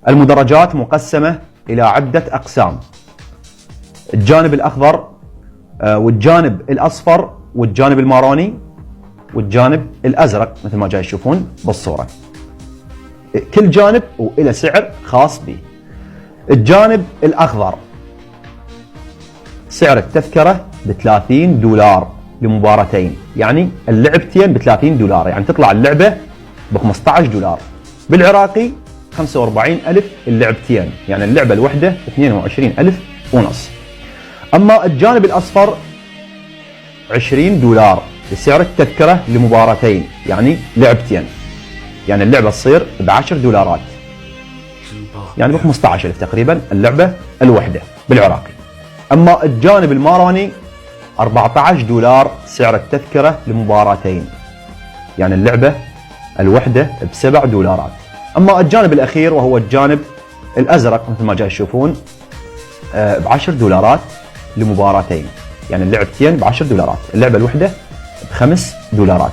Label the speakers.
Speaker 1: المدرجات مقسمة إلى عدة أقسام: الجانب الأخضر والجانب الأصفر والجانب الماروني والجانب الأزرق مثل ما جاي تشوفون بالصورة. كل جانب وإلى سعر خاص به. الجانب الأخضر سعر التذكرة ب$30 لمباراتين، يعني اللعبتين ب$30، يعني تطلع اللعبة ب$15. بالعراقي 45,000 اللعبتين، يعني اللعبة الوحدة 22,500. أما الجانب الأصفر $20 لسعر التذكرة لمباراتين، يعني لعبتين، يعني اللعبة تصير ب$10، يعني ب$15,000 تقريبا اللعبة الوحدة بالعراقي. أما الجانب الماروني $14 سعر التذكرة لمباراتين، يعني اللعبة الوحدة ب$7. أما الجانب الأخير وهو الجانب الأزرق مثل ما جاي تشوفون ب$10 لمباراتين، يعني اللعبتين ب$10، اللعبة الوحدة ب$5.